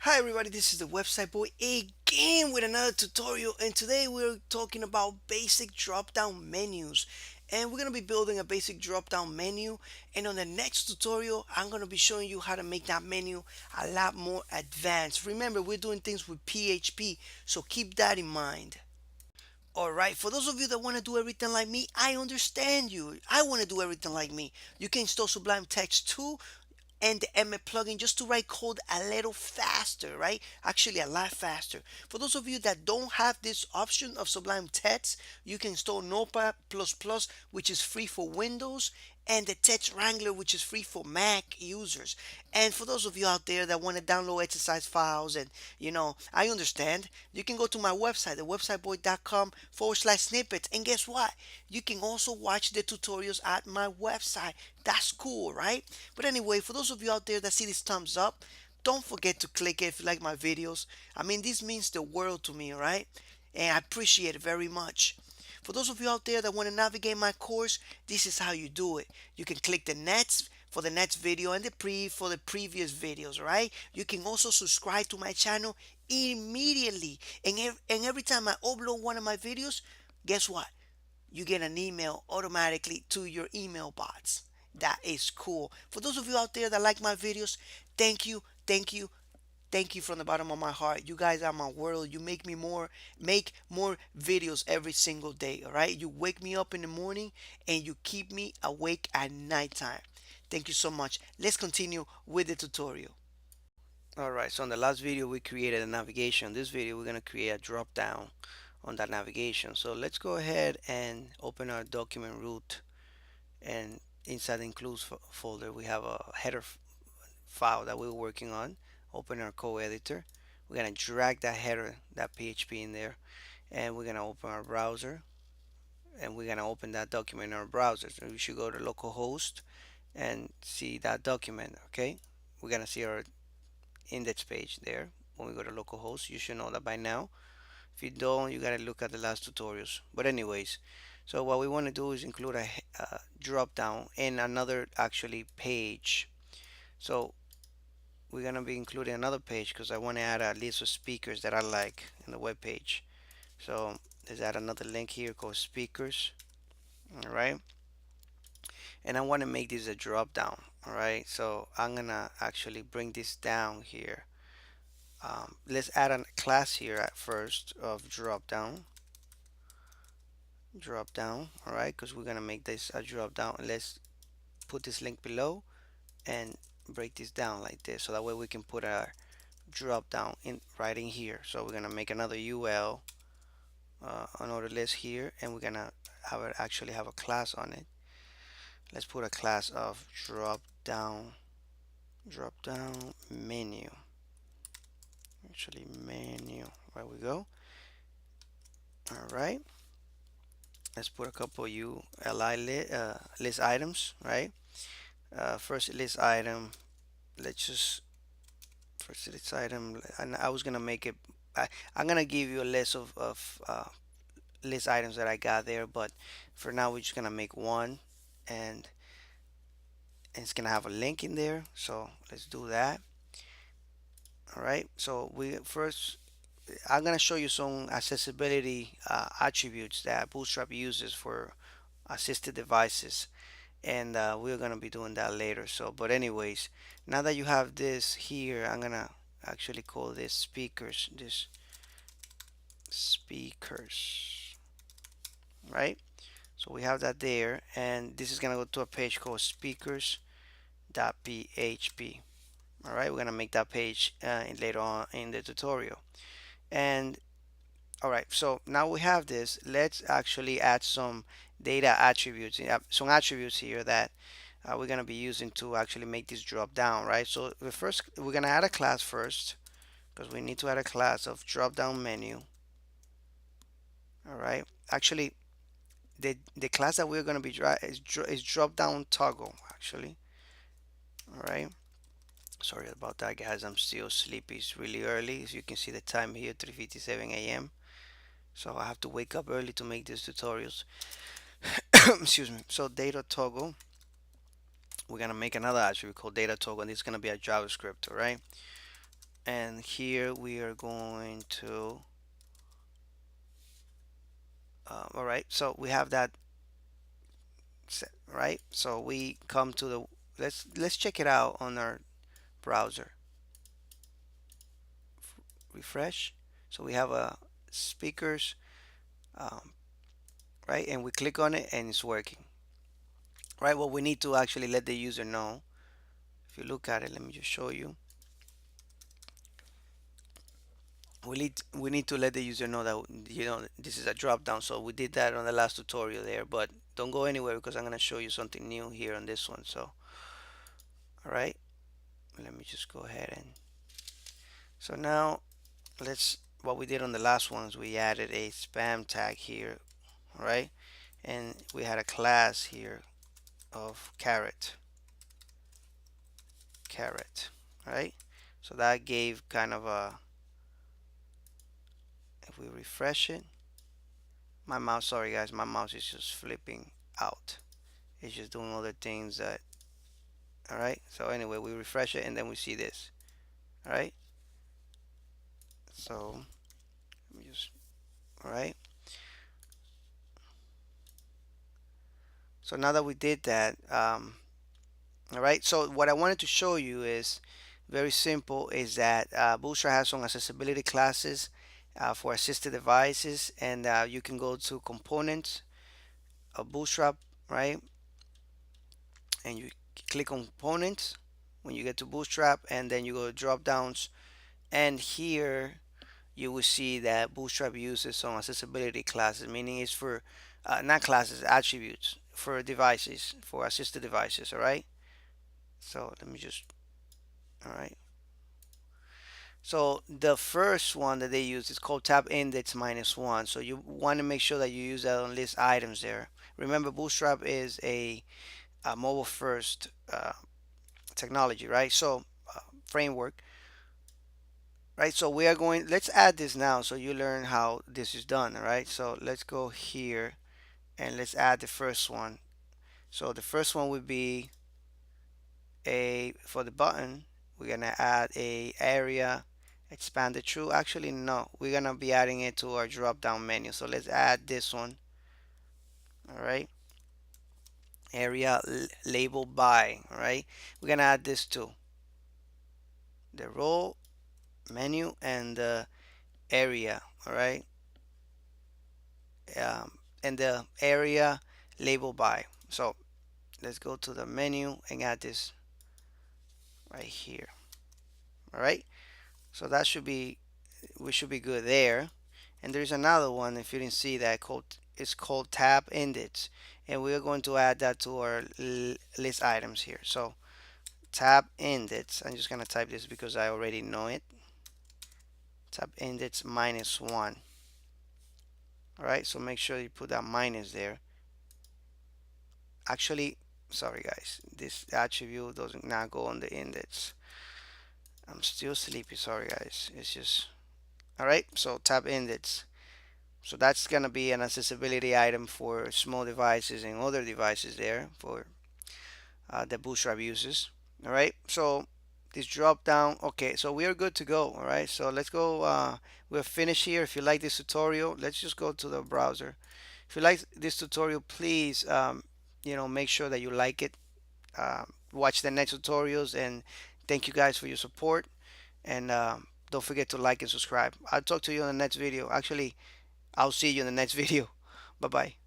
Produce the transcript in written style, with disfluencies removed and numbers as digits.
Hi everybody, this is the website boy again with another tutorial, and today we're talking about basic drop down menus. And we're going to be building a basic drop down menu, and on the next tutorial I'm going to be showing you how to make that menu a lot more advanced. Remember, we're doing things with PHP, so keep that in mind. Alright, for those of you that want to do everything like me, I understand you. I want to do everything like me. You can install Sublime Text too and the Emmet plugin just to write code a little faster, right? Actually, a lot faster. For those of you that don't have this option of Sublime Text, you can install Notepad++, which is free for Windows, and the Text Wrangler, which is free for Mac users. And for those of you out there that want to download exercise files, and I understand, you can go to my website, thewebsiteboy.com/snippets. And guess what? You can also watch the tutorials at my website. That's cool, right? But anyway, for those of you out there that see this thumbs up, don't forget to click it if you like my videos. I mean, this means the world to me, right? And I appreciate it very much. For those of you out there that want to navigate my course, this is how you do it. You can click the next for the next video and the for the previous videos, right? You can also subscribe to my channel immediately. And every time I upload one of my videos, guess what? You get an email automatically to your email box. That is cool. For those of you out there that like my videos, thank you, thank you, thank you from the bottom of my heart. You guys are my world. You make more videos every single day, all right? You wake me up in the morning and you keep me awake at nighttime. Thank you so much. Let's continue with the tutorial. All right, so in the last video we created a navigation. This video we're going to create a drop down on that navigation. So let's go ahead and open our document root, and inside the includes folder we have a header file that we're working on. Open our code editor. We're gonna drag that header, that PHP in there, and we're gonna open our browser, and we're gonna open that document in our browser. So we should go to localhost and see that document. Okay, we're gonna see our index page there. When we go to localhost, you should know that by now. If you don't, you gotta look at the last tutorials. But anyways, so what we want to do is include a drop down in another actually page. So we're gonna be including another page because I want to add a list of speakers that I like in the web page. So let's add another link here called speakers. All right, and I want to make this a drop down. All right, so I'm gonna actually bring this down here. Let's add a class here at first of drop down. All right, because we're gonna make this a drop down. Let's put this link below and break this down like this, so that way we can put our drop down in right in here. So we're gonna make another UL, another list here, and we're gonna actually have a class on it. Let's put a class of drop down menu. Actually, menu. There we go. All right. Let's put a couple list items. Right. First list item. Let's just first list item. And I was gonna make it. I'm gonna give you a list of list items that I got there, but for now we're just gonna make one, and it's gonna have a link in there. So let's do that. All right, so I'm gonna show you some accessibility attributes that Bootstrap uses for assisted devices, and we're gonna be doing that later. So but anyways, now that you have this here, I'm gonna actually call this speakers, right? So we have that there, and this is gonna go to a page called speakers.php. All right, we're gonna make that page later on in the tutorial. And all right, so now we have this. Let's actually add some data attributes, some attributes here that we're gonna be using to actually make this drop down, right? So we're gonna add a class first, because we need to add a class of drop down menu. All right, actually the class that we're going to be is drop down toggle actually. All right, sorry about that guys, I'm still sleepy. It's really early, as you can see the time here, 3:57 a.m. so I have to wake up early to make these tutorials. Excuse me. So data toggle, we're going to make another attribute called data toggle, and it's going to be a JavaScript. All right, And here we are going to all right, so we have that set, right? So we come to the, let's check it out on our browser. Refresh. So we have a speakers, um, right? And we click on it and it's working, right? Well, we need to actually let the user know. If you look at it, let me just show you. We need to let the user know that this is a drop down. So we did that on the last tutorial there, but don't go anywhere because I'm going to show you something new here on this one. So all right, let me just go ahead and, so now let's, what we did on the last ones, we added a spam tag here, all right, and we had a class here of carrot, right? So that gave kind of a, if we refresh it, my mouse, sorry guys, my mouse is just flipping out. It's just doing other things that, all right. So anyway, we refresh it and then we see this, all right. So let me just, all right. So now that we did that, all right. So what I wanted to show you is very simple. Is that Bootstrap has some accessibility classes for assisted devices, and you can go to components of Bootstrap, right? And you click on components when you get to Bootstrap, and then you go to drop downs, and here you will see that Bootstrap uses some accessibility classes, meaning it's for not classes, attributes for devices, for assisted devices. All right. So let me just, all right. So the first one that they use is called tab index -1. So you want to make sure that you use that on list items there. Remember, Bootstrap is a mobile first technology, right? So framework, right? So we are going, let's add this now so you learn how this is done, all right? So let's go here and let's add the first one. So the first one would be a, for the button, we're gonna add a area expanded true. Actually, no, we're gonna be adding it to our drop down menu. So let's add this one. All right, area label by. All right, we're gonna add this too. The role menu and the area. All right, and the area label by. So let's go to the menu and add this right here. All right, so that should be, we should be good there. And there's another one, if you didn't see that, called, it's called tab index, and we're going to add that to our list items here. So tab index, I'm just going to type this because I already know it. Tab index -1. All right, so make sure you put that minus there. Actually, sorry guys, this attribute does not go on the index. I'm still sleepy, sorry guys. It's just, all right, so tab index. So that's gonna be an accessibility item for small devices and other devices there for the Bootstrap uses. All right, so this drop down. Okay, so we are good to go. All right, so let's go. We're finished here. If you like this tutorial, let's just go to the browser. If you like this tutorial, please, make sure that you like it. Watch the next tutorials, and thank you guys for your support. And don't forget to like and subscribe. I'll talk to you in the next video. Actually, I'll see you in the next video. Bye bye.